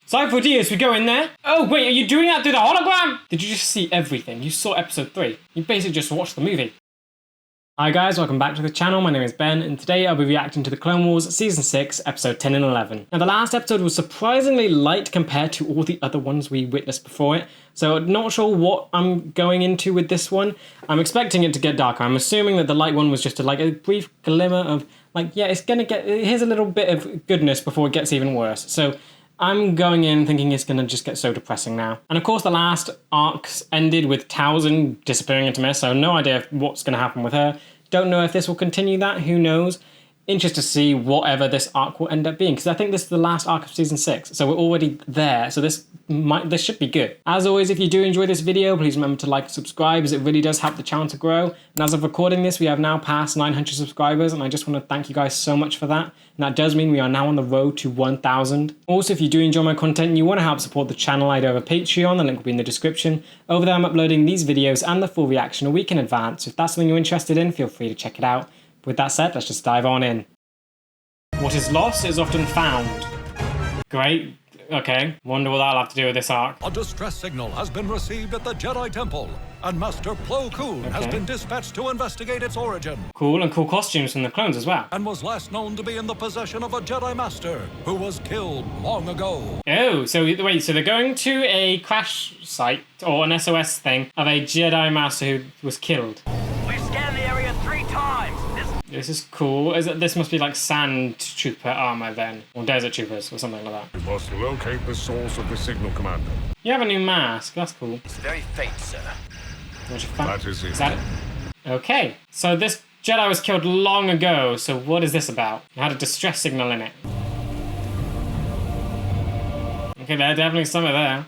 6x10+6x11, we go in there? Oh, wait, are you doing that through the hologram? Did you just see everything? You saw episode 3. You basically just watched the movie. Hi guys, welcome back to the channel. My name is Ben, and today I'll be reacting to the Clone Wars Season 6, Episode 10 and 11. Now, the last episode was surprisingly light compared to all the other ones we witnessed before it, so not sure what I'm going into with this one. I'm expecting it to get darker. I'm assuming that the light one was just a brief glimmer of, here's a little bit of goodness before it gets even worse. So I'm going in thinking it's going to just get so depressing now. And of course the last arcs ended with Towson disappearing into mist, so no idea what's going to happen with her. Don't know if this will continue that, who knows. Interested to see whatever this arc will end up being, because I think this is the last arc of Season 6, so we're already there, so this should be good. As always, if you do enjoy this video, please remember to like and subscribe, as it really does help the channel to grow. And as of recording this, we have now passed 900 subscribers, and I just want to thank you guys so much for that. And that does mean we are now on the road to 1,000. Also, if you do enjoy my content and you want to help support the channel, I'd have a Patreon, the link will be in the description. Over there I'm uploading these videos and the full reaction a week in advance. If that's something you're interested in, feel free to check it out. With that said, let's just dive on in. What is lost is often found. Great. Okay. Wonder what that'll have to do with this arc. A distress signal has been received at the Jedi Temple, and Master Plo Koon has been dispatched to investigate its origin. Cool, and cool costumes from the clones as well. And was last known to be in the possession of a Jedi Master who was killed long ago. Oh, so wait, so they're going to a crash site, or an SOS thing, of a Jedi Master who was killed. We've scanned the area 3 times. This is cool. This must be like sand trooper armor then, or desert troopers, or something like that. You must locate the source of the signal, Commander. You have a new mask. That's cool. It's very faint, sir. That is it. Is that it? Okay. So this Jedi was killed long ago. So what is this about? It had a distress signal in it. Okay, there definitely some of there.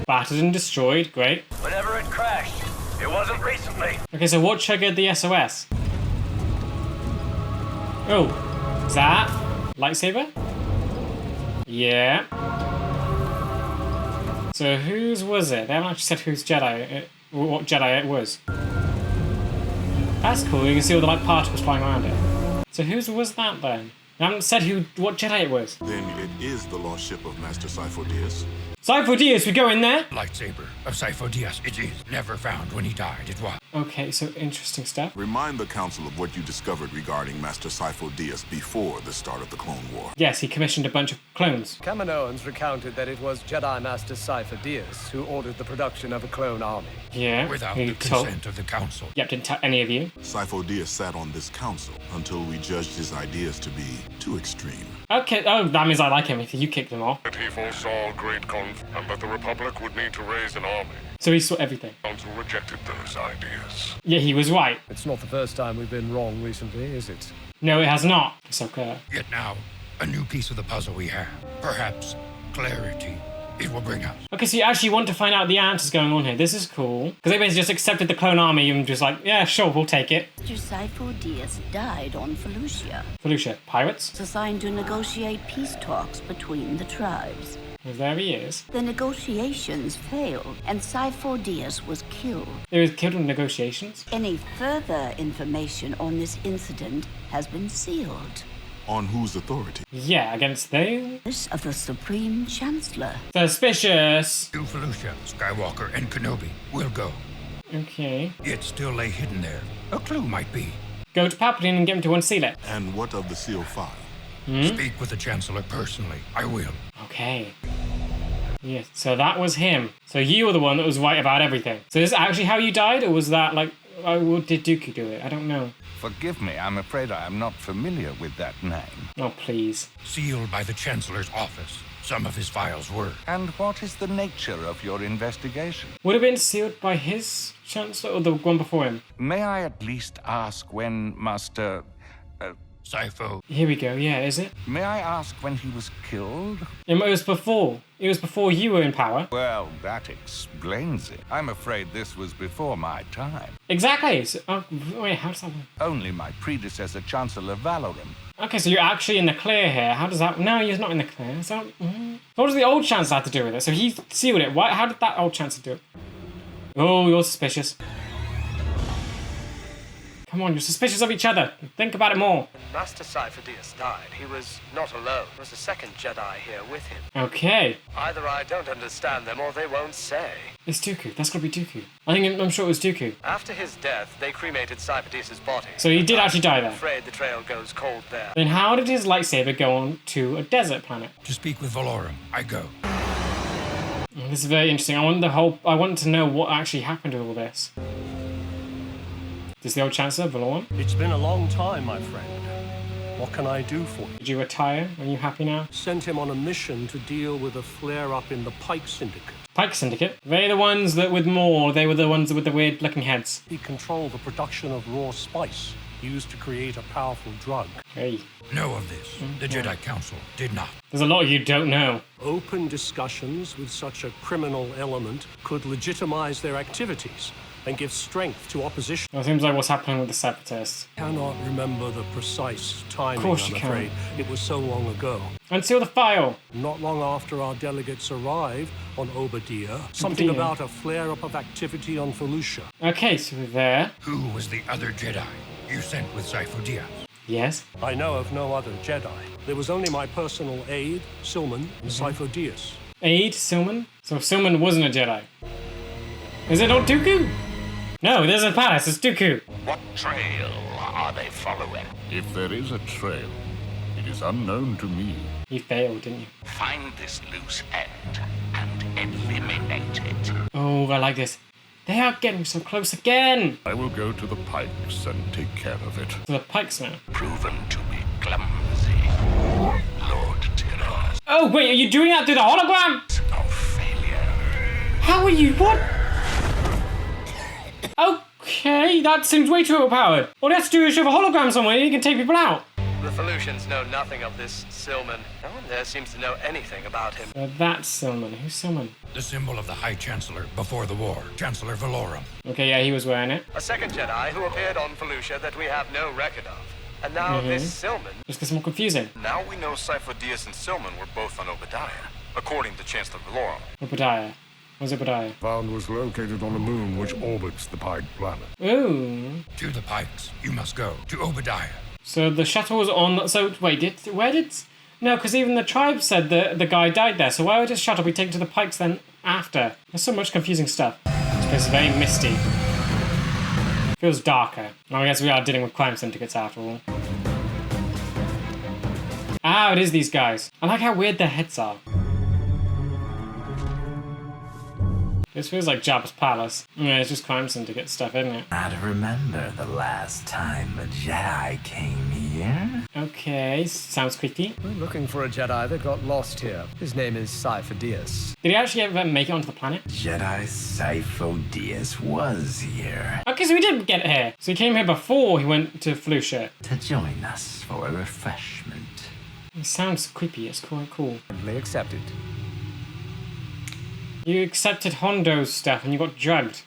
Battered and destroyed. Great. Whenever it crashed, it wasn't recently. Okay, so what triggered the SOS? Oh, is that lightsaber? Yeah. So whose was it? They haven't actually said whose Jedi, what Jedi it was. That's cool. You can see all the particles flying around it. So whose was that then? They haven't said what Jedi it was. Then it is the lost ship of Master 6x10+6. 6x10+, we go in there. Lightsaber of 6x10+, it is. Never found when he died, it was. Okay, so interesting stuff. Remind the Council of what you discovered regarding Master 6x10+ before the start of the Clone War. Yes, he commissioned a bunch of clones. Kaminoans recounted that it was Jedi Master 6x10+ who ordered the production of a clone army. Yeah. Without the consent of the Council. Yep, didn't tell any of you. 6x10+ sat on this council until we judged his ideas to be too extreme. Okay, oh, that means I like him if you kicked him off. That he foresaw great conflict and that the Republic would need to raise an army. So he saw everything. The Council rejected those ideas. Yeah, he was right. It's not the first time we've been wrong recently, is it? No, it has not. So clear. Yet now, a new piece of the puzzle we have. Perhaps clarity it will bring us. Okay, so you actually want to find out the answers going on here. This is cool. Because they basically just accepted the clone army and just like, yeah, sure, we'll take it. Master 6x10+ died on Felucia. Felucia, pirates? It's assigned to negotiate peace talks between the tribes. Well, there he is. The negotiations failed, and 6x10+ was killed. He was killed in negotiations? Any further information on this incident has been sealed. On whose authority? Yeah, against they? This of the Supreme Chancellor. Suspicious. To Felucia, Skywalker, and Kenobi will go. Okay. It still lay hidden there. A clue might be. Go to Palpatine and get him to unseal it. And what of the seal file? Speak with the Chancellor personally. I will. Okay. Yes, so that was him. So you were the one that was right about everything. So is this actually how you died, or was that like, oh, did Dooku do it? I don't know. Forgive me, I'm afraid I am not familiar with that name. Oh, please. Sealed by the Chancellor's office. Some of his files were. And what is the nature of your investigation? Would have been sealed by his Chancellor or the one before him? May I at least ask when Master... Sifo. Here we go, yeah, is it? May I ask when he was killed? It was before. It was before you were in power. Well, that explains it. I'm afraid this was before my time. Exactly. So, oh, wait, how does that work? Only my predecessor, Chancellor Valorum. Okay, so you're actually in the clear here. How does that... No, he's not in the clear. So, what does the old Chancellor have to do with it? So he sealed it. How did that old Chancellor do it? Oh, you're suspicious. Come Come on, you're suspicious of each other. Think about it more. Master Cypher Diaz died. He was not alone. There was a second Jedi here with him. Okay. Either I don't understand them or they won't say. It's Dooku. That's gotta be Dooku. I'm sure it was Dooku. After his death, they cremated Cypher Diaz's body. So he did actually die there. I'm afraid the trail goes cold there. Then how did his lightsaber go on to a desert planet? To speak with Valorum, I go. This is very interesting. I want to know what actually happened to all this. This is the old Chancellor, Valorum. It's been a long time, my friend. What can I do for you? Did you retire? Are you happy now? Sent him on a mission to deal with a flare-up in the Pike Syndicate. Pike Syndicate? They're the ones that with more. They were the ones with the weird looking heads. He controlled the production of raw spice, used to create a powerful drug. Hey. Know of this. The Jedi Council did not. There's a lot you don't know. Open discussions with such a criminal element could legitimize their activities and give strength to opposition. Well, it seems like what's happening with the Separatists. Cannot remember the precise timing, Of course I'm you can. afraid. It was so long ago. Unseal the file. Not long after our delegates arrived on Obadiah, something about a flare-up of activity on Felucia. Okay, so we're there. Who was the other Jedi you sent with Cypher Diaz? Yes. I know of no other Jedi. There was only my personal aide, Silman, and Cypher Diaz. Aide, Silman? So Silman wasn't a Jedi. Is it not Dooku? No, there's a palace. It's Dooku. What trail are they following? If there is a trail, it is unknown to me. You failed, didn't you? Find this loose end and eliminate it. Oh, I like this. They are getting so close again. I will go to the Pikes and take care of it. To the Pikes now. Proven to be clumsy, Lord Tyranus. Oh, wait, are you doing that through the hologram? No failure. How are you? What? Okay, that seems way too overpowered. All you have to do is shove a hologram somewhere and you can take people out. The Felucians know nothing of this Silman. No one there seems to know anything about him. That's Silman. Who's Silman? The symbol of the High Chancellor before the war, Chancellor Valorum. Okay, yeah, he was wearing it. A second Jedi who appeared on Felucia that we have no record of. And now this Silman. Just gets more confusing. Now we know Cypher Diaz and Silman were both on Obadiah, according to Chancellor Valorum. Obadiah. Where's Obadiah? Found was located on a moon which orbits the Pike planet. Ooh. To the Pikes, you must go. To Obadiah. So the shuttle was on. So wait, no, because even the tribe said the guy died there. So why would his shuttle be taken to the Pikes then after? There's so much confusing stuff. It's very misty. Feels darker. Now I guess we are dealing with crime syndicates after all. Ah, it is these guys. I like how weird their heads are. This feels like Jabba's palace. Yeah, it's just crime syndicate stuff, isn't it? I remember the last time a Jedi came here. Okay, sounds creepy. We're looking for a Jedi that got lost here. His name is Cypher Diaz. Did he actually ever make it onto the planet? Jedi Cypher Diaz was here. Okay, so he did get here. So he came here before he went to Felucia. To join us for a refreshment. It sounds creepy, it's quite cool. They accepted. You accepted Hondo's stuff and you got drugged.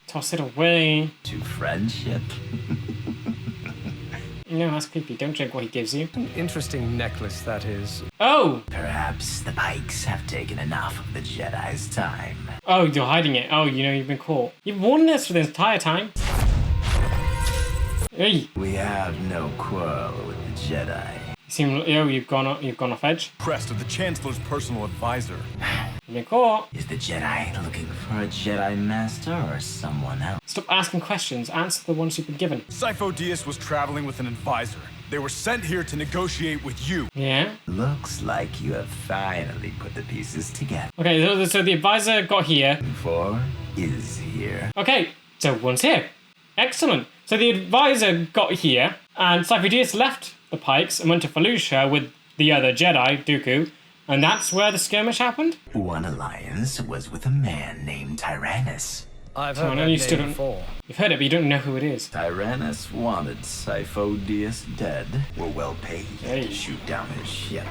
Toss it away. To friendship. No, that's creepy. Don't drink what he gives you. An interesting necklace, that is. Oh! Perhaps the Pikes have taken enough of the Jedi's time. Oh, you're hiding it. Oh, you know you've been caught. You've worn this for the entire time. Hey! We have no quarrel with the Jedi. You've gone off edge. Crest of the Chancellor's personal advisor. You've been caught. Is the Jedi looking for a Jedi Master or someone else? Stop asking questions. Answer the ones you've been given. Cypher Diaz was traveling with an advisor. They were sent here to negotiate with you. Yeah? Looks like you have finally put the pieces together. Okay, so the advisor got here. 4 is here. Okay, so one's here. Excellent. So the advisor got here, and Cypher Diaz left the Pikes and went to Felucia with the other Jedi, Dooku, and that's where the skirmish happened? One alliance was with a man named Tyrannus. I've heard that name before. You've heard it, but you don't know who it is. Tyrannus wanted Cypher Diaz dead. Were well paid to shoot down his ship.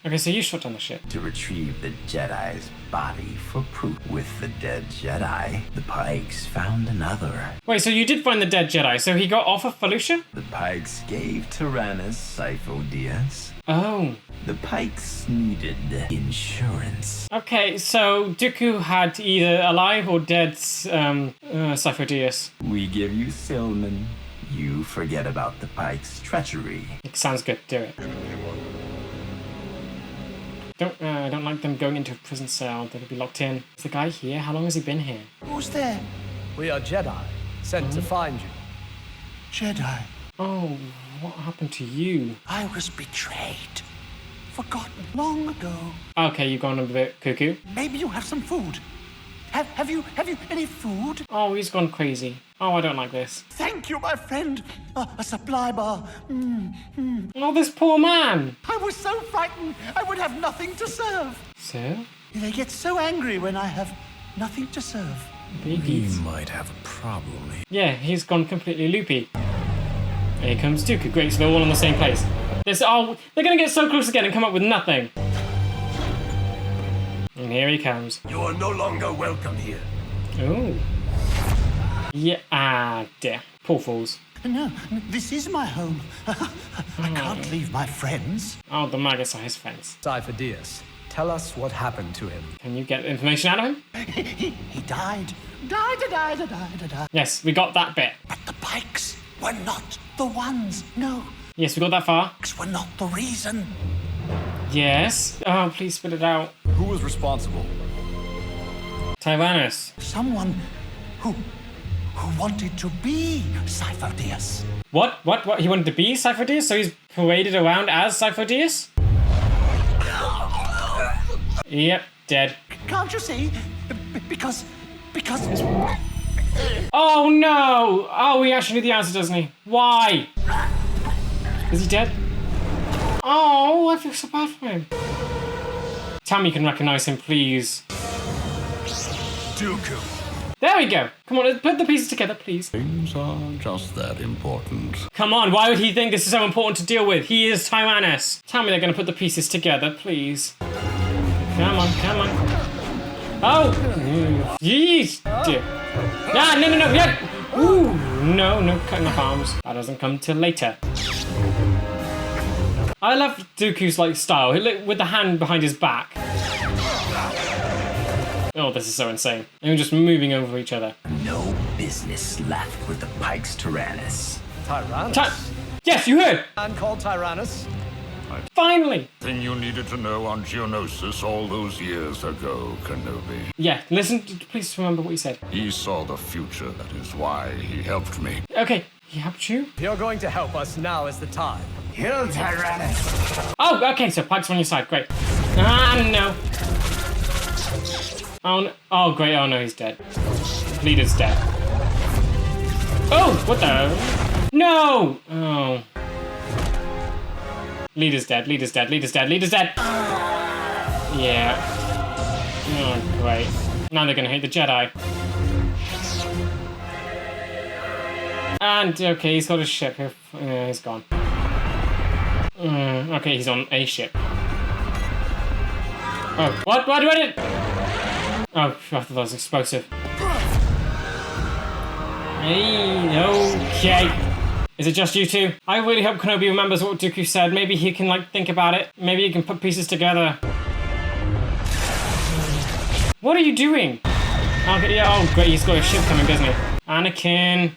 Okay, so you shot down the ship. To retrieve the Jedi's body for proof. With the dead Jedi, the Pikes found another. Wait, so you did find the dead Jedi, so he got off of Felucia? The Pikes gave Tyrannus Cypher Diaz Oh. The Pikes needed insurance. Okay, so Dooku had either alive or dead Cypher Diaz. We give you Silman. You forget about the Pikes' treachery. It sounds good. Do it. I don't like them going into a prison cell. They'll be locked in. Is the guy here? How long has he been here? Who's there? We are Jedi, sent to find you. Jedi. Oh, what happened to you? I was betrayed. Forgotten long ago. Okay, you've gone a bit cuckoo. Maybe you have some food. Have you any food? Oh, he's gone crazy. Oh, I don't like this. Thank you, my friend. A supply bar. Oh, this poor man. I was so frightened I would have nothing to serve. So? They get so angry when I have nothing to serve. Babies. We might have a problem. Yeah, he's gone completely loopy. Here comes Dooku. Great, so they're all in the same place. They're gonna get so close again and come up with nothing. And here he comes. You are no longer welcome here. Oh. Yeah, dear. Poor fools. No, this is my home. I can't leave my friends. Oh, the maggots are his friends. Cypher Diaz, tell us what happened to him. Can you get information out of him? He died. Died. Yes, we got that bit. But the Pikes were not the ones. No. Yes, we got that far. Pikes were not the reason. Yes. Oh, please spit it out. Who was responsible? Tyrannus. Someone who wanted to be Cypher Diaz. What? He wanted to be Cypher Diaz? So he's paraded around as Cypher Diaz? Yep, dead. Can't you see? Because... Oh no! Oh, he actually knew the answer, doesn't he? Why? Is he dead? Oh, I feel so bad for him. Tell me you can recognize him, please. Dooku. There we go. Come on, let's put the pieces together, please. Things are just that important. Come on, why would he think this is so important to deal with? He is Tyrannus. Tell me they're going to put the pieces together, please. Come on. Oh! Jeez! No, yeah! Ooh, no, cutting off arms. That doesn't come till later. I love Dooku's style. With the hand behind his back. Oh, this is so insane. They're just moving over each other. No business left with the Pikes Tyrannus. Tyrannus? Yes, you heard! Man called Tyrannus? Finally! Thing you needed to know on Geonosis all those years ago, Kenobi. Yeah, please remember what he said. He saw the future, that is why he helped me. Okay, he helped you? If you're going to help us, now is the time. Kill Tyrannus! Oh, okay, so Pike's on your side, great. No. Oh, great, oh no, he's dead. Leader's dead. Oh, what the? No! Oh. Leader's dead. Yeah. Oh, great. Now they're gonna hate the Jedi. And, okay, he's got a ship. He's gone. Okay, he's on a ship. Oh, what? Why do I did? Oh, I thought that was explosive. Hey, okay. Is it just you two? I really hope Kenobi remembers what Dooku said. Maybe he can, think about it. Maybe he can put pieces together. What are you doing? Okay, yeah, oh, great, he's got a ship coming, doesn't he? Anakin.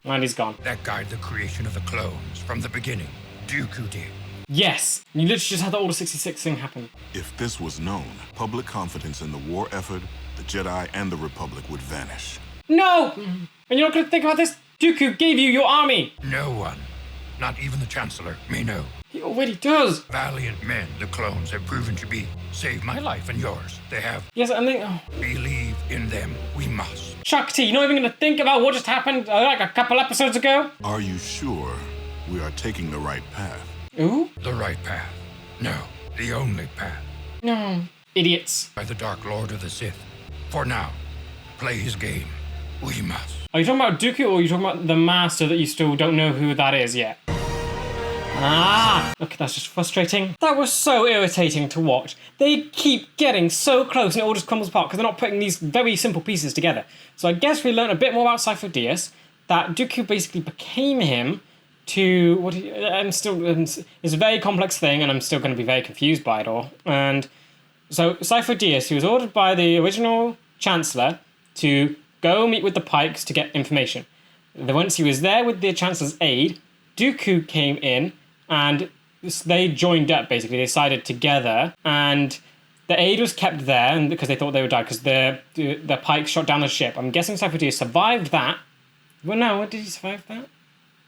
And he's gone. That guide the creation of the clones from the beginning. Dooku did. Yes! You literally just had the Order 66 thing happen. If this was known, public confidence in the war effort, the Jedi, and the Republic would vanish. No! And you're not going to think about this? Dooku gave you your army! No one, not even the Chancellor, may know. He already does! Valiant men the clones have proven to be. Saved my life and yours. They have. Yes, and they... Oh. Believe in them. We must. Shakti, you're not even going to think about what just happened a couple episodes ago? Are you sure we are taking the right path? Ooh? The right path. No, the only path. No. Idiots. By the Dark Lord of the Sith. For now, play his game. We must. Are you talking about Dooku or are you talking about the Master that you still don't know who that is yet? Okay, that's just frustrating. That was so irritating to watch. They keep getting so close and it all just crumbles apart because they're not putting these very simple pieces together. So I guess we learned a bit more about Cypher Diaz, that Dooku basically became him to what? I'm still. It's a very complex thing, and I'm still going to be very confused by it all. And so Sifo Dyas, he was ordered by the original Chancellor to go meet with the Pikes to get information. Then once he was there with the Chancellor's aide, Dooku came in, and they joined up. Basically, they sided together, and the aide was kept there, and because they thought they would die, because the Pikes shot down the ship. I'm guessing Sifo Dyas survived that. Well, no, did he survive that?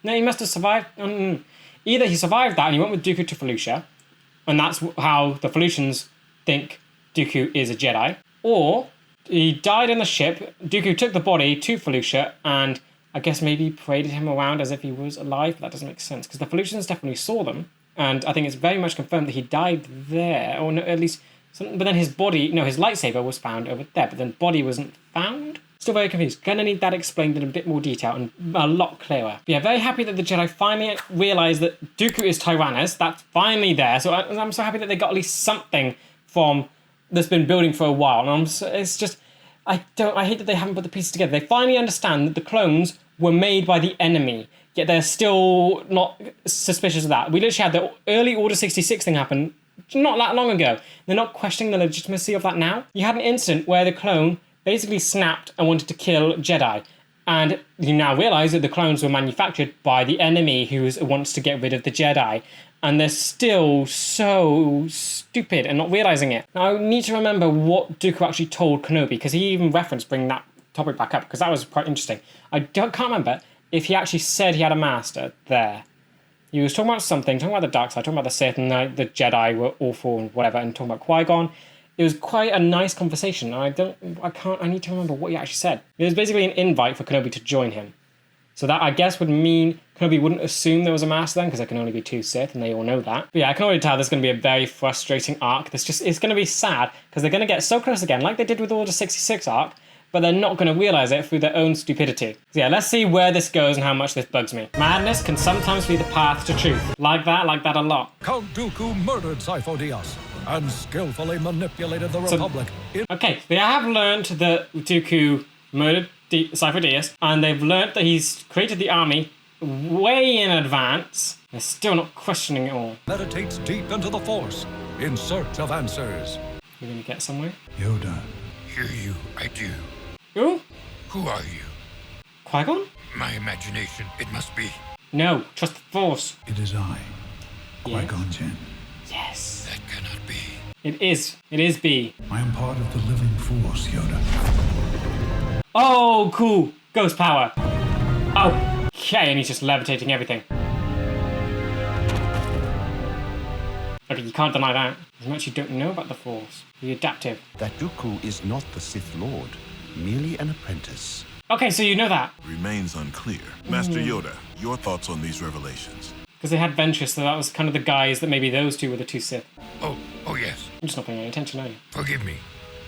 No, he must have survived. Either he survived that and he went with Dooku to Felucia, and that's how the Felucians think Dooku is a Jedi, or he died in the ship. Dooku took the body to Felucia and I guess maybe paraded him around as if he was alive, but that doesn't make sense because the Felucians definitely saw them, and I think it's very much confirmed that he died there, or no, at least. But then his body, no, his lightsaber was found over there, but then body wasn't found. Still very confused. Gonna need that explained in a bit more detail and a lot clearer. But yeah, very happy that the Jedi finally realised that Dooku is Tyrannus. That's finally there. So I'm so happy that they got at least something from that's been building for a while. And it's just, I hate that they haven't put the pieces together. They finally understand that the clones were made by the enemy, yet they're still not suspicious of that. We literally had the early Order 66 thing happen not that long ago. They're not questioning the legitimacy of that now. You had an incident where the clone basically snapped and wanted to kill Jedi. And you now realise that the clones were manufactured by the enemy who wants to get rid of the Jedi. And they're still so stupid and not realising it. Now, I need to remember what Dooku actually told Kenobi, because he even referenced bringing that topic back up, because that was quite interesting. I can't remember if he actually said he had a master there. He was talking about something, talking about the dark side, talking about the Sith and the Jedi were awful and whatever, and talking about Qui-Gon. It was quite a nice conversation. I need to remember what he actually said. It was basically an invite for Kenobi to join him. So that, I guess, would mean Kenobi wouldn't assume there was a master then, because there can only be 2 Sith, and they all know that. But yeah, I can already tell there's going to be a very frustrating arc. It's going to be sad, because they're going to get so close again, like they did with Order 66 arc, but they're not going to realise it through their own stupidity. So yeah, let's see where this goes and how much this bugs me. Madness can sometimes be the path to truth. Like that a lot. Count Dooku murdered Sifo Dyas and skillfully manipulated the Republic. Okay, they have learned that Dooku murdered Sifo Dyas, and they've learned that he's created the army way in advance. They're still not questioning it all. Meditates deep into the Force in search of answers. We're going to get somewhere. Yoda, hear you, I do. Who? Who are you? Qui-Gon? My imagination, it must be. No, trust the Force. It is I, Qui-Gon Jinn. Yes. That cannot be. It is. It is B. I am part of the living Force, Yoda. Oh, cool. Ghost power. Okay, and he's just levitating everything. Okay, you can't deny that. As much you don't know about the Force. Be adaptive. That Dooku is not the Sith Lord, merely an apprentice. Okay, so you know that. Remains unclear. Master Yoda, your thoughts on these revelations? Because they had Ventress, so that was kind of the guys that maybe those two were the 2 Sith. Oh yes. I'm just not paying any attention, are you? Forgive me.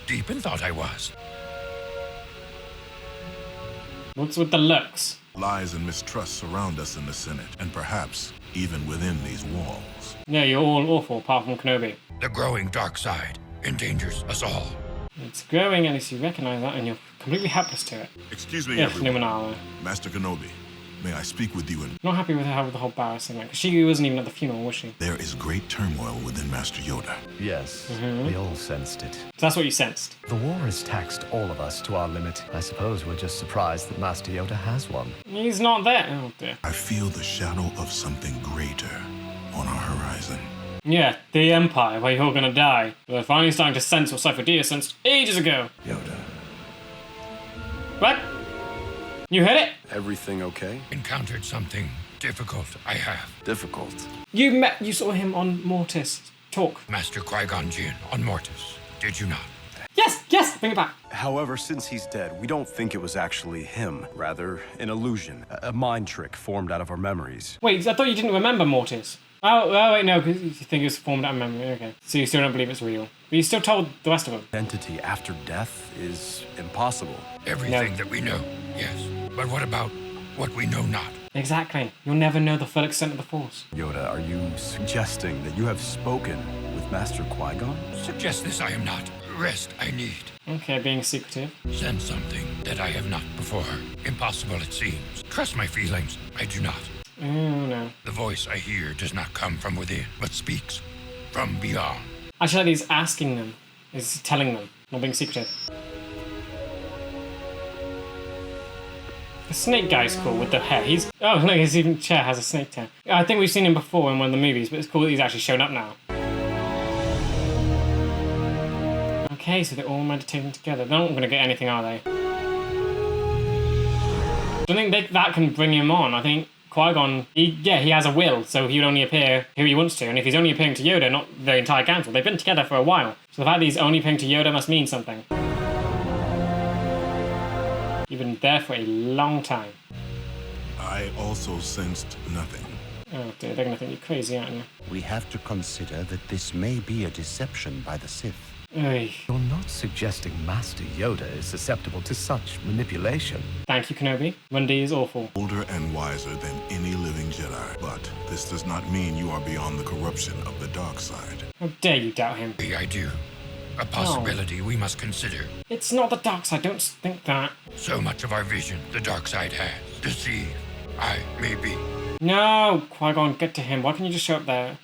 Deep in thought I was. What's with the looks? Lies and mistrust surround us in the Senate, and perhaps even within these walls. Yeah, you're all awful, apart from Kenobi. The growing dark side endangers us all. It's growing, at least you recognize that, and you're completely helpless to it. Excuse me, Yes, everyone. Numenala. Master Kenobi, may I speak with you in... Not happy with how the whole Barriss thing went, because she wasn't even at the funeral, was she? There is great turmoil within Master Yoda. Yes, we all sensed it. So that's what you sensed. The war has taxed all of us to our limit. I suppose we're just surprised that Master Yoda has one. He's not there. Oh dear. I feel the shadow of something greater on our horizon. Yeah, the Empire, where you're gonna die. We're finally starting to sense what Sifo Dyas sensed ages ago. Yoda. What? You heard it? Everything okay? Encountered something difficult, I have. Difficult. You saw him on Mortis. Talk. Master Qui-Gon Jinn on Mortis, did you not? Yes, bring it back. However, since he's dead, we don't think it was actually him. Rather, an illusion, a mind trick formed out of our memories. Wait, I thought you didn't remember Mortis. Oh wait, no, because you think it was formed out of memory. Okay. So you still don't believe it's real. But you still told the rest of them. Identity after death is impossible. Everything that we know, yes. But what about what we know not? Exactly. You'll never know the full extent of the Force. Yoda, are you suggesting that you have spoken with Master Qui-Gon? Suggest this I am not. Rest I need. Okay, being secretive. Sense something that I have not before. Impossible it seems. Trust my feelings. I do not. Oh no. The voice I hear does not come from within, but speaks from beyond. Actually, like he's asking them. He's telling them, not being secretive. The snake guy's cool with the hair. He's... Oh, look, his even chair has a snake tail. I think we've seen him before in one of the movies, but it's cool that he's actually shown up now. Okay, so they're all meditating together. They're not going to get anything, are they? I don't think that can bring him on. I think Qui-Gon, he has a will, so he would only appear who he wants to. And if he's only appearing to Yoda, not the entire council, they've been together for a while. So the fact that he's only appearing to Yoda must mean something. You've been there for a long time. I also sensed nothing. Oh dear, they're going to think you're crazy, aren't you? We have to consider that this may be a deception by the Sith. Oy. You're not suggesting Master Yoda is susceptible to such manipulation. Thank you, Kenobi. Mundi is awful. Older and wiser than any living Jedi. But this does not mean you are beyond the corruption of the dark side. How dare you doubt him? I do. A possibility we must consider. It's not the dark side, don't think that. So much of our vision the dark side has. Deceive. I may be. No! Qui-Gon, get to him. Why can't you just show up there?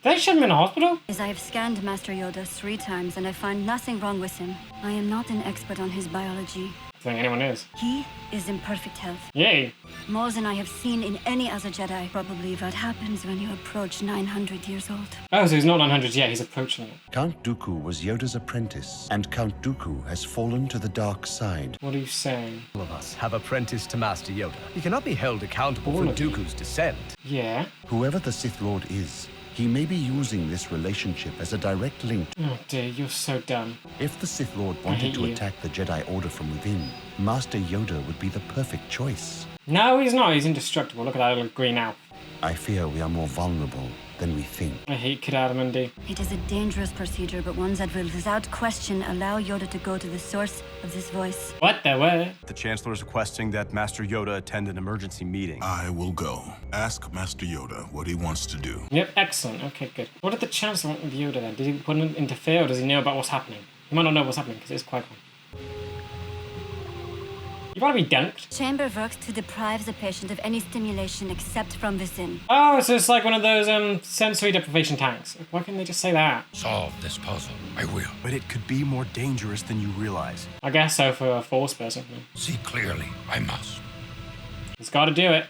They shut him in a hospital? As I have scanned Master Yoda 3 times and I find nothing wrong with him. I am not an expert on his biology. I think anyone is. He is in perfect health. Yay! More than I have seen in any other Jedi. Probably what happens when you approach 900 years old. Oh, so he's not 900 yet, he's approaching it. Count Dooku was Yoda's apprentice, and Count Dooku has fallen to the dark side. What are you saying? All of us have apprenticed to Master Yoda. He cannot be held accountable for Dooku's descent. Yeah? Whoever the Sith Lord is, he may be using this relationship as a direct link. Oh dear, you're so dumb. If the Sith Lord wanted to attack the Jedi Order from within, Master Yoda would be the perfect choice. No, he's not. He's indestructible. Look at that little green elf. I fear we are more vulnerable than we think. I hate Kid Adamundi. It is a dangerous procedure, but one that will, without question, allow Yoda to go to the source of this voice. What the what? The Chancellor is requesting that Master Yoda attend an emergency meeting. I will go. Ask Master Yoda what he wants to do. Yep, excellent. Okay, good. What did the Chancellor want with Yoda then? Did he put him interfere, or does he know about what's happening? He might not know what's happening because it's Qui-Gon. You want to be dunked? Chamber works to deprive the patient of any stimulation except from within. Oh, so it's like one of those sensory deprivation tanks. Why can't they just say that? Solve this puzzle. I will. But it could be more dangerous than you realize. I guess so for a Force person. See clearly. I must. He's got to do it.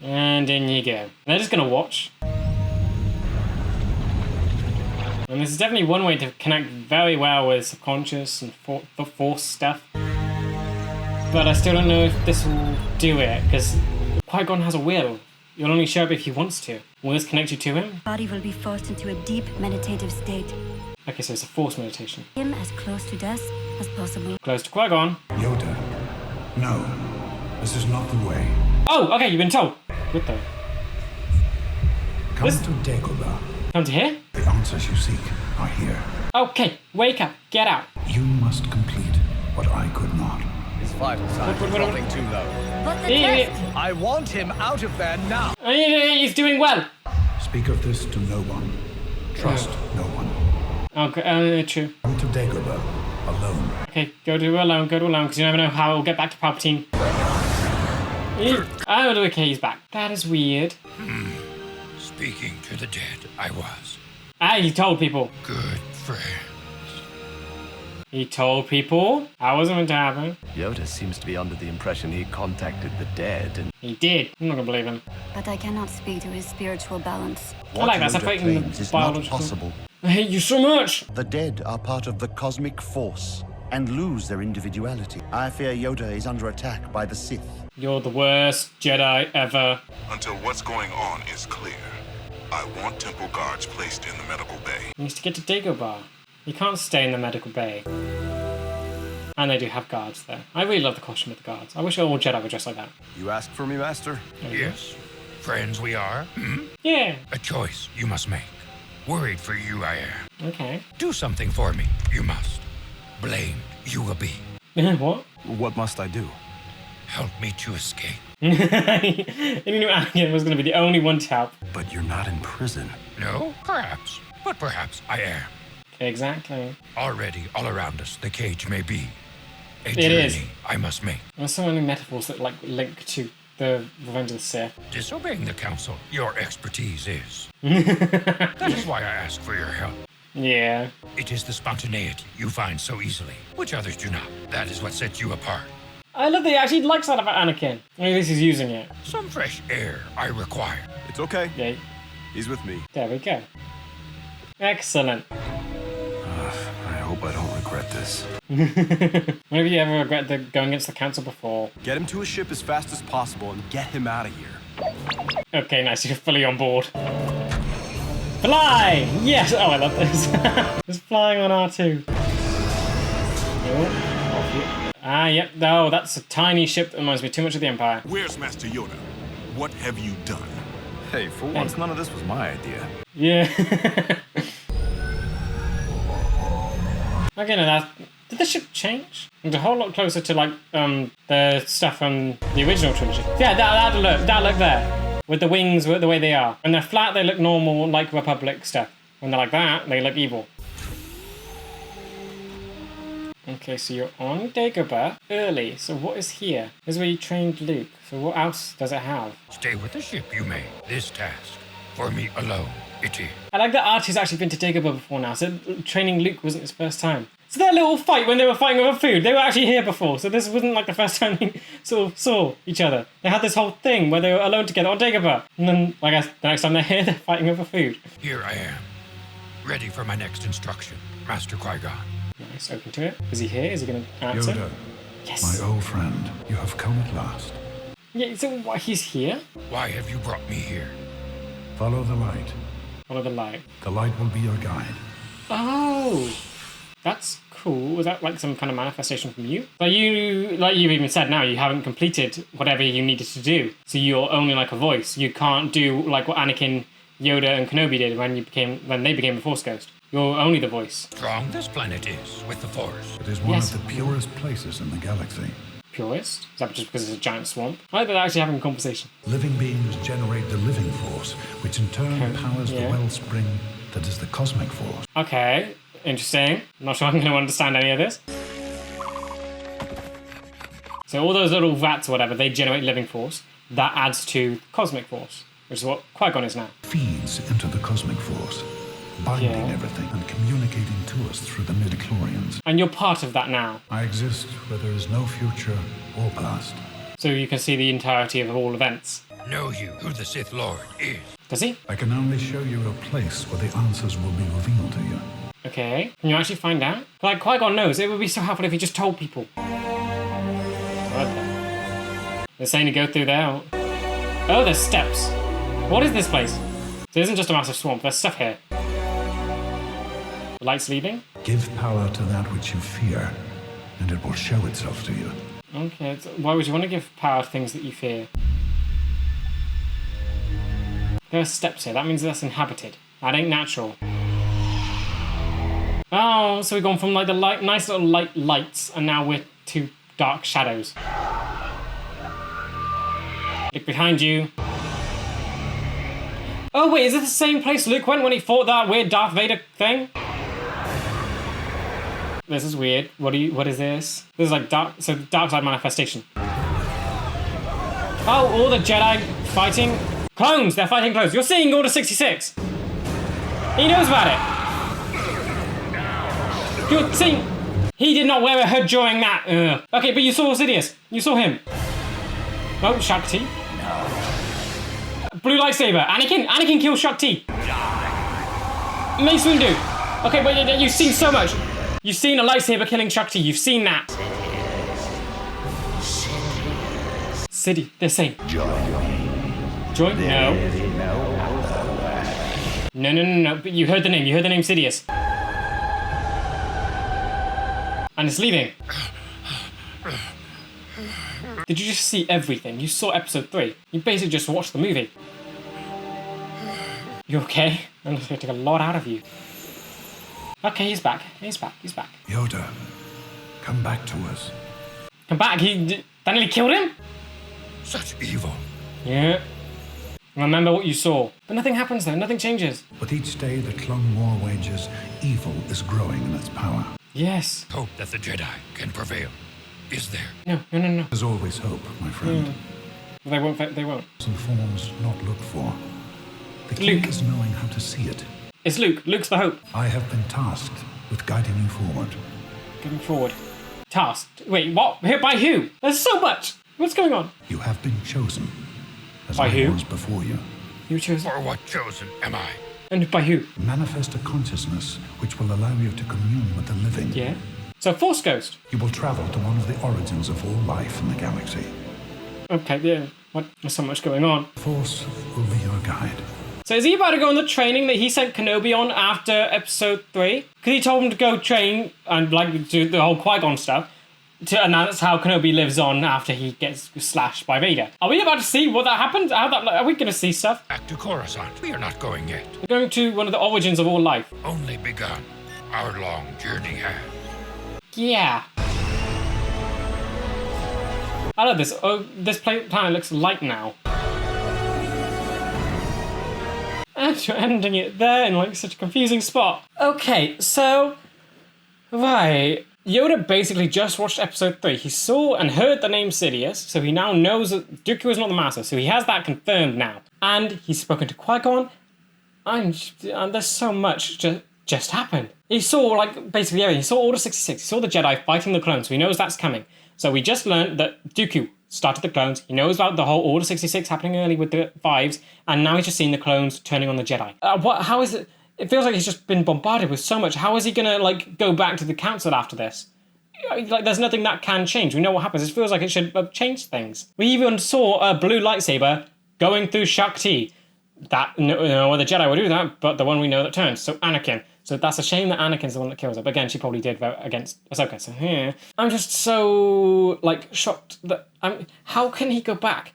And in you go. They're just going to watch. And this is definitely one way to connect very well with subconscious and Force stuff. But I still don't know if this will do it, because Qui-Gon has a will. You'll only show up if he wants to. Will this connect you to him? Body will be forced into a deep meditative state. Okay, so it's a Force meditation. Him as close to death as possible. Close to Qui-Gon. Yoda. No. This is not the way. Oh, okay, you've been told. Good though. Come to Dagobah. Come to here? The answers you seek are here. Okay, wake up. Get out. You must complete what I could not. His vital signs are dropping too low. But the test! I want him out of there now! He's doing well. Speak of this to no one. Trust no one. Okay, true. Come to Dagobah alone. Okay, go to alone, because you never know how it'll get back to Palpatine. Oh, okay, he's back. That is weird. Speaking to the dead, I was. He told people. Good friends. He told people. That wasn't meant to happen. Yoda seems to be under the impression he contacted the dead and... He did. I'm not gonna believe him. But I cannot speak to his spiritual balance. I like that, separating the biological. Possible. I hate you so much. The dead are part of the cosmic force and lose their individuality. I fear Yoda is under attack by the Sith. You're the worst Jedi ever. Until what's going on is clear, I want temple guards placed in the medical bay. He needs to get to Dagobah. You can't stay in the medical bay. And they do have guards there. I really love the costume of the guards. I wish all Jedi were dressed like that. You asked for me, Master? Yes. Friends we are. Yeah. A choice you must make. Worried for you I am. Okay. Do something for me. You must. Blamed you will be. What? What must I do? Help me to escape. You knew Anakin was going to be the only one to help. But you're not in prison. No, perhaps. But perhaps I am. Exactly. Already, all around us, the cage may be A It is. journey I must make. There's so many metaphors that like link to the Revenge of the Sith. Disobeying the council, your expertise is. That is why I ask for your help. Yeah. It is the spontaneity you find so easily, which others do not. That is what sets you apart. I love that he actually likes that about Anakin. At least he's using it. Some fresh air I require. It's okay. Yeah. He's with me. There we go. Excellent. I hope I don't regret this. When have you ever regretted going against the council before? Get him to a ship as fast as possible and get him out of here. Okay, nice. You're fully on board. Fly! Yes! Oh, I love this. It's flying on R2. Ah, yep. Oh, that's a tiny ship that reminds me too much of the Empire. Where's Master Yoda? What have you done? Hey, for once, none of this was my idea. Yeah. Okay, no, that... Did the ship change? It's a whole lot closer to, like, the stuff from the original trilogy. Yeah, that look there. With the wings, the way they are. When they're flat, they look normal, like Republic stuff. When they're like that, they look evil. Okay, so you're on Dagobah early. So what is here? This is where you trained Luke. So what else does it have? Stay with the ship you made. This task, for me alone, it is. I like that Archie's actually been to Dagobah before now, so training Luke wasn't his first time. So that little fight when they were fighting over food, they were actually here before, so this wasn't like the first time they sort of saw each other. They had this whole thing where they were alone together on Dagobah, and then, I guess, the next time they're here, they're fighting over food. Here I am, ready for my next instruction, Master Qui-GON. Nice, open to it. Is he here? Is he going to answer? Yoda, yes. my old friend, you have come at last. Yeah, so what, he's here? Why have you brought me here? Follow the light. Follow the light. The light will be your guide. Oh, that's cool. Was that like some kind of manifestation from you? Like you've even said now, you haven't completed whatever you needed to do. So you're only like a voice. You can't do like what Anakin, Yoda, and Kenobi did when they became the Force Ghost. You're only the voice. Strong this planet is with the Force. It is one of the purest places in the galaxy. Purest? Is that just because it's a giant swamp? I like that they're actually having a conversation. Living beings generate the living force, which in turn powers the wellspring that is the cosmic force. Okay, interesting. I'm not sure I'm going to understand any of this. So all those little vats or whatever, they generate living force. That adds to cosmic force, which is what Qui-GON is now. Feeds into the cosmic force, binding everything and communicating to us through the midichlorians. And you're part of that now. I exist where there is no future or past. So you can see the entirety of all events. Know you who the Sith Lord is? Does he? I can only show you a place where the answers will be revealed to you. Okay. Can you actually find out? Like, Qui-GON knows. It would be so helpful if he just told people. Okay. They're saying to go through there. Oh, there's steps. What is this place? So it isn't just a massive swamp. There's stuff here. The light's leaving? Give power to that which you fear, and it will show itself to you. Okay, so why would you want to give power to things that you fear? There are steps here. That means that's inhabited. That ain't natural. Oh, so we've gone from like the nice little lights, and now we're to dark shadows. Look behind you. Oh wait, is it the same place Luke went when he fought that weird Darth Vader thing? This is weird. What is this? This is like dark side manifestation. Oh, all the Jedi fighting clones. They're fighting clones. You're seeing Order 66. He knows about it. You're seeing. He did not wear a hood during that. Ugh. Okay, but you saw Sidious. You saw him. Oh, Shakti. Blue lightsaber. Anakin kills Shakti. Mace Windu. Okay, but you've seen so much. You've seen a lightsaber killing Shakti. You've seen that. Sidious. They're saying. Join? No. No. But you heard the name. You heard the name Sidious. And it's leaving. Did you just see everything? You saw episode 3. You basically just watched the movie. You okay? I'm just going to take a lot out of you. Okay, he's back. He's back. Yoda, come back to us. Come back? That nearly killed him? Such evil. Yeah. Remember what you saw. But nothing happens though. Nothing changes. With each day the Clone War wages, evil is growing in its power. Yes. Hope that the Jedi can prevail. is there? No. There's always hope, my friend. They won't. Some forms not looked for. The key is knowing how to see it. It's Luke. Luke's the hope. I have been tasked with guiding you forward. Going forward. Tasked. Wait, what? By who? There's so much. What's going on? You have been chosen. As By I who? was before you. You were chosen? For what chosen am I? And by who? Manifest a consciousness which will allow you to commune with the living. Yeah. So Force Ghost. You will travel to one of the origins of all life in the galaxy. Okay, yeah. What? There's so much going on. Force will be your guide. So is he about to go on the training that he sent Kenobi on after episode 3? Because he told him to go train and like do the whole Qui-GON stuff. And that's how Kenobi lives on after he gets slashed by Vader. Are we about to see what that happened? Are we going to see stuff? Back to Coruscant. We are not going yet. We're going to one of the origins of all life. Only begun. Our long journey has. Yeah. I love this. Oh, this planet looks light now. And you're ending it there in like such a confusing spot. Okay, so... Right. Yoda basically just watched episode 3. He saw and heard the name Sidious, so he now knows that Dooku is not the Master, so he has that confirmed now. And he's spoken to Qui-GON, and there's so much just happened. He saw, like, basically everything. He saw Order 66, he saw the Jedi fighting the clones, so he knows that's coming. So we just learned that Dooku started the clones, he knows about the whole Order 66 happening early with the Fives, and now he's just seen the clones turning on the Jedi. How is it? It feels like he's just been bombarded with so much. How is he gonna, like, go back to the council after this? Like, there's nothing that can change. We know what happens. It feels like it should have changed things. We even saw a blue lightsaber going through Shakti. That, no other Jedi would do that, but the one we know that turns. So Anakin. So that's a shame that Anakin's the one that kills her. But again, she probably did vote against Ahsoka. So yeah. I'm just so, like, shocked that... how can he go back?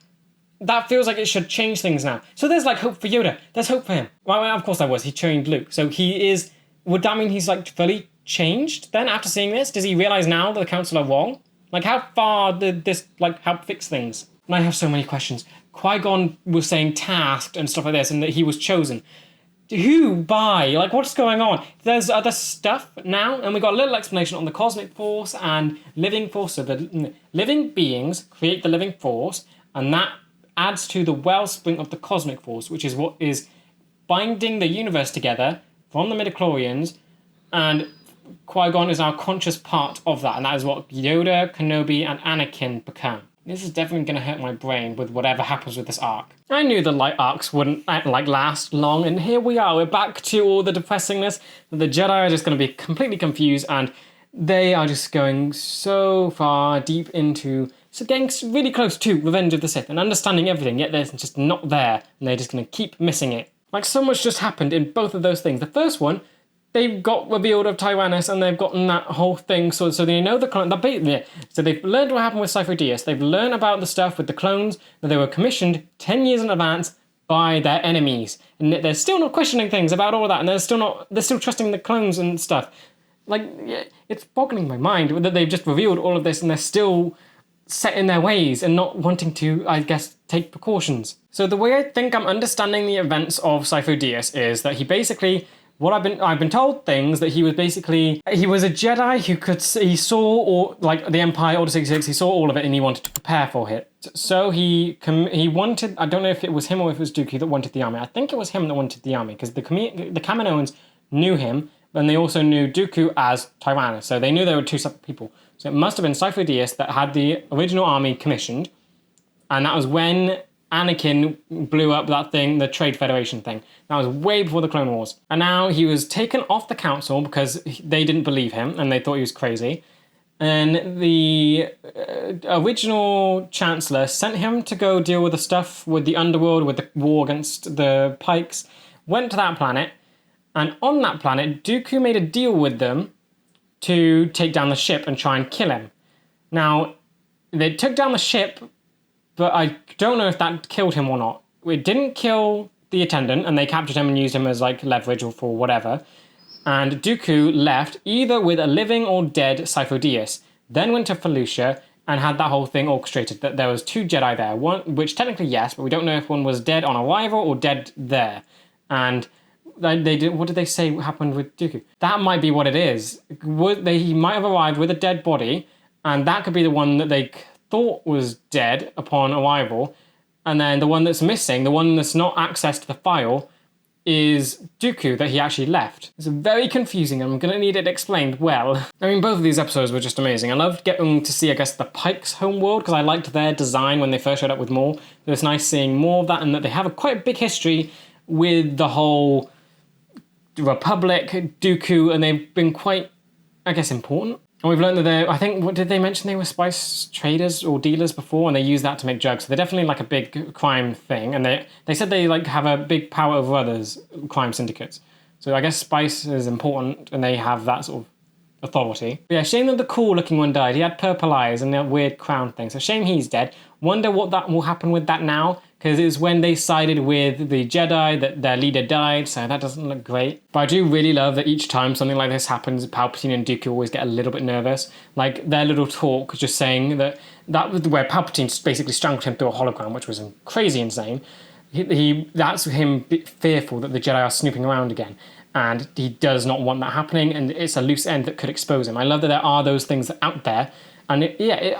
That feels like it should change things now. So there's, like, hope for Yoda. There's hope for him. Well, of course there was. He trained Luke. So he is... Would that mean he's, like, fully changed then after seeing this? Does he realise now that the council are wrong? Like, how far did this, like, help fix things? And I have so many questions. Qui-GON was saying tasked and stuff like this, and that he was chosen. Who by? Like, what's going on? There's other stuff now, and we got a little explanation on the cosmic force and living force. So the living beings create the living force, and that adds to the wellspring of the cosmic force, which is what is binding the universe together from the midichlorians, and Qui-GON is our conscious part of that, and that is what Yoda, Kenobi, and Anakin become. This is definitely going to hurt my brain with whatever happens with this arc. I knew the light arcs wouldn't last long, and here we are. We're back to all the depressingness. The Jedi are just going to be completely confused, and they are just going so far deep into, so getting really close to Revenge of the Sith and understanding everything, yet they're just not there, and they're just going to keep missing it. Like, so much just happened in both of those things. The first one, they've got revealed of Tyrannus, and they've gotten that whole thing, so they know the clone. So they've learned what happened with Cypher Dyas. They've learned about the stuff with the clones, that they were commissioned 10 years in advance by their enemies. And they're still not questioning things about all of that, and they're still trusting the clones and stuff. Like, yeah, it's boggling my mind that they've just revealed all of this, and they're still set in their ways and not wanting to, I guess, take precautions. So the way I think I'm understanding the events of Cypher Dyas is that he basically... I've been told things that he was a Jedi who he saw all, like, the Empire, Order 66, he saw all of it and he wanted to prepare for it. So he wanted, I don't know if it was him or if it was Dooku that wanted the army. I think it was him that wanted the army, because the Kaminoans knew him, and they also knew Dooku as Tyrannus, so they knew they were two separate people. So it must have been Cypher Dyas that had the original army commissioned, and that was when Anakin blew up that thing, the Trade Federation thing. That was way before the Clone Wars. And now he was taken off the council because they didn't believe him and they thought he was crazy. And the original Chancellor sent him to go deal with the stuff with the underworld, with the war against the Pikes. Went to that planet, and on that planet, Dooku made a deal with them to take down the ship and try and kill him. Now, they took down the ship, but I don't know if that killed him or not. It didn't kill the attendant, and they captured him and used him as, like, leverage or for whatever. And Dooku left either with a living or dead Cypher Dyas, then went to Felucia and had that whole thing orchestrated, that there was two Jedi there, one which technically yes, but we don't know if one was dead on arrival or dead there. And they did. What did they say happened with Dooku? That might be what it is. He might have arrived with a dead body, And that could be the one that they thought was dead upon arrival. And then the one that's missing, the one that's not access to the file, is Dooku that he actually left. It's very confusing and I'm going to need it explained well. I mean, both of these episodes were just amazing. I loved getting to see, I guess, the Pike's homeworld because I liked their design when they first showed up with Maul. It was nice seeing more of that and that they have a quite big history with the whole Republic, Dooku, and they've been quite, I guess, important. And we've learned that they're, I think, what did they mention? They were spice traders or dealers before, and they use that to make drugs. So they're definitely like a big crime thing. And they said they like have a big power over others, crime syndicates. So I guess spice is important, and they have that sort of authority. But yeah, shame that the cool looking one died. He had purple eyes and a weird crown thing. So shame he's dead. Wonder what that will happen with that now. Because it's when they sided with the Jedi that their leader died, so that doesn't look great. But I do really love that each time something like this happens, Palpatine and Dooku always get a little bit nervous. Like their little talk just saying that was where Palpatine basically strangled him through a hologram, which was crazy insane. That's him fearful that the Jedi are snooping around again. And he does not want that happening, and it's a loose end that could expose him. I love that there are those things out there. And it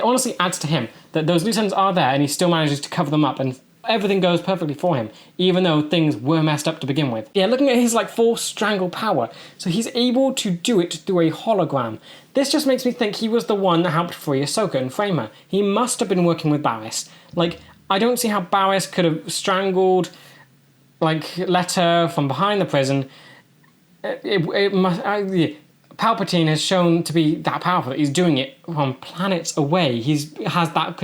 honestly adds to him that those loose ends are there and he still manages to cover them up and everything goes perfectly for him, even though things were messed up to begin with. Yeah, looking at his like force strangle power, so he's able to do it through a hologram. This just makes me think he was the one that helped free Ahsoka and frame her. He must have been working with Barriss. Like, I don't see how Barriss could have strangled, like, Letter from behind the prison. Palpatine has shown to be that powerful that he's doing it from planets away. He has that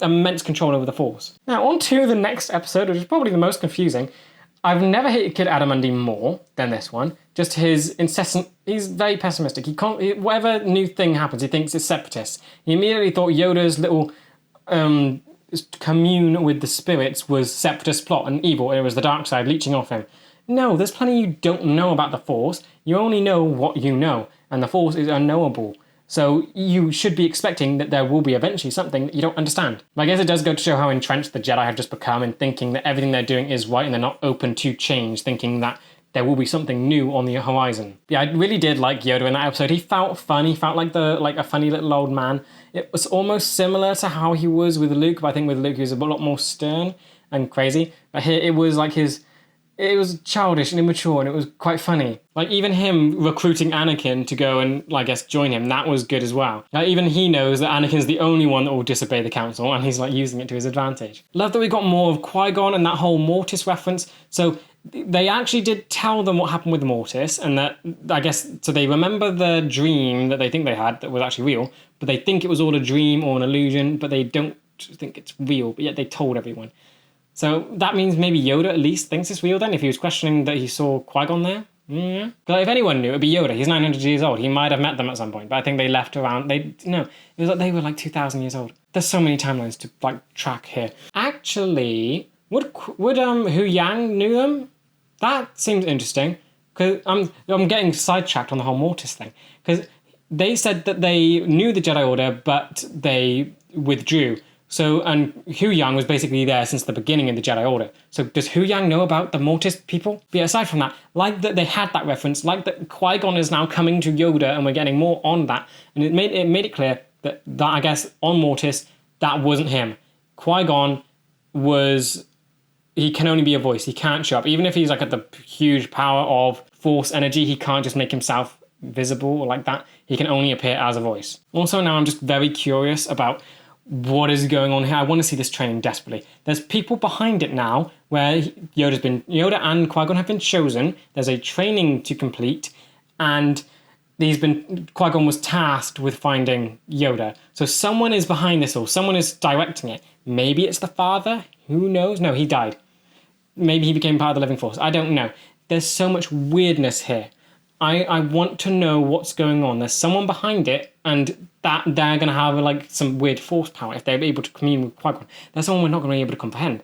immense control over the Force. Now, on to the next episode, which is probably the most confusing. I've never hated Kid Adamundi more than this one. Just his incessant... He's very pessimistic. Whatever new thing happens, he thinks it's separatists. He immediately thought Yoda's little commune with the spirits was separatist plot and evil. It was the dark side leeching off him. No, there's plenty you don't know about the Force. You only know what you know, and the Force is unknowable. So you should be expecting that there will be eventually something that you don't understand. But I guess it does go to show how entrenched the Jedi have just become in thinking that everything they're doing is right and they're not open to change, thinking that there will be something new on the horizon. Yeah, I really did like Yoda in that episode. He felt fun. He felt like a funny little old man. It was almost similar to how he was with Luke, but I think with Luke he was a lot more stern and crazy. But here it was like it was childish and immature and it was quite funny. Like even him recruiting Anakin to go and, I guess, join him, that was good as well. Like even he knows that Anakin's the only one that will disobey the council and he's like using it to his advantage. Love that we got more of Qui-Gon and that whole Mortis reference. So they actually did tell them what happened with Mortis and that, I guess, so they remember the dream that they think they had that was actually real, but they think it was all a dream or an illusion, but they don't think it's real, but yet they told everyone. So that means maybe Yoda at least thinks it's real then, if he was questioning that he saw Qui-Gon there. Yeah. But if anyone knew, it'd be Yoda. He's 900 years old. He might have met them at some point, but I think they left around. It was like they were like 2,000 years old. There's so many timelines to like track here. Actually, would Hu Yang knew them? That seems interesting. Because I'm getting sidetracked on the whole Mortis thing. Because they said that they knew the Jedi Order, but they withdrew. So, and Hu Yang was basically there since the beginning of the Jedi Order. So does Hu Yang know about the Mortis people? But yeah, aside from that, like that they had that reference, like that Qui-Gon is now coming to Yoda and we're getting more on that. And it made it clear that I guess on Mortis, that wasn't him. Qui-Gon he can only be a voice. He can't show up. Even if he's like at the huge power of Force energy, he can't just make himself visible or like that. He can only appear as a voice. Also now I'm just very curious about what is going on here. I want to see this training desperately. There's people behind it now where Yoda and Qui-Gon have been chosen. There's a training to complete and Qui-Gon was tasked with finding Yoda. So someone is behind this all. Someone is directing it. Maybe it's the father. Who knows? No, he died. Maybe he became part of the Living Force. I don't know. There's so much weirdness here. I want to know what's going on. There's someone behind it, and that they're going to have like some weird force power if they're able to commune with Qui-Gon. There's someone we're not going to be able to comprehend.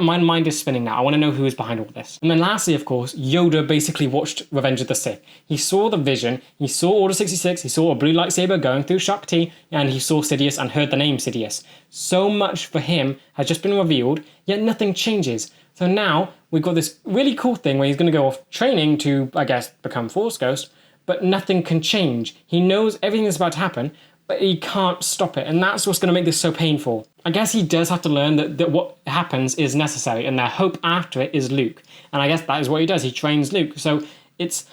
My mind is spinning now. I want to know who is behind all this. And then lastly, of course, Yoda basically watched Revenge of the Sith. He saw the vision, he saw Order 66, he saw a blue lightsaber going through Shakti, and he saw Sidious and heard the name Sidious. So much for him has just been revealed, yet nothing changes. So now we've got this really cool thing where he's going to go off training to, I guess, become Force Ghost, but nothing can change. He knows everything is about to happen, but he can't stop it, and that's what's going to make this so painful. I guess he does have to learn that what happens is necessary, and their hope after it is Luke. And I guess that is what he does. He trains Luke. So it's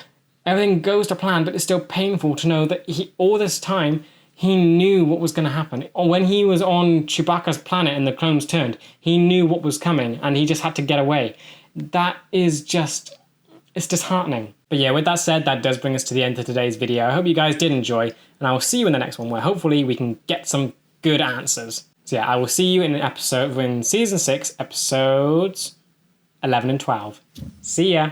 everything goes to plan, but it's still painful to know that all this time he knew what was going to happen. When he was on Chewbacca's planet and the clones turned, he knew what was coming, and he just had to get away. That is just, it's disheartening. But yeah, with that said, that does bring us to the end of today's video. I hope you guys did enjoy, and I will see you in the next one where hopefully we can get some good answers. So yeah, I will see you in season 6, episodes 11 and 12. See ya.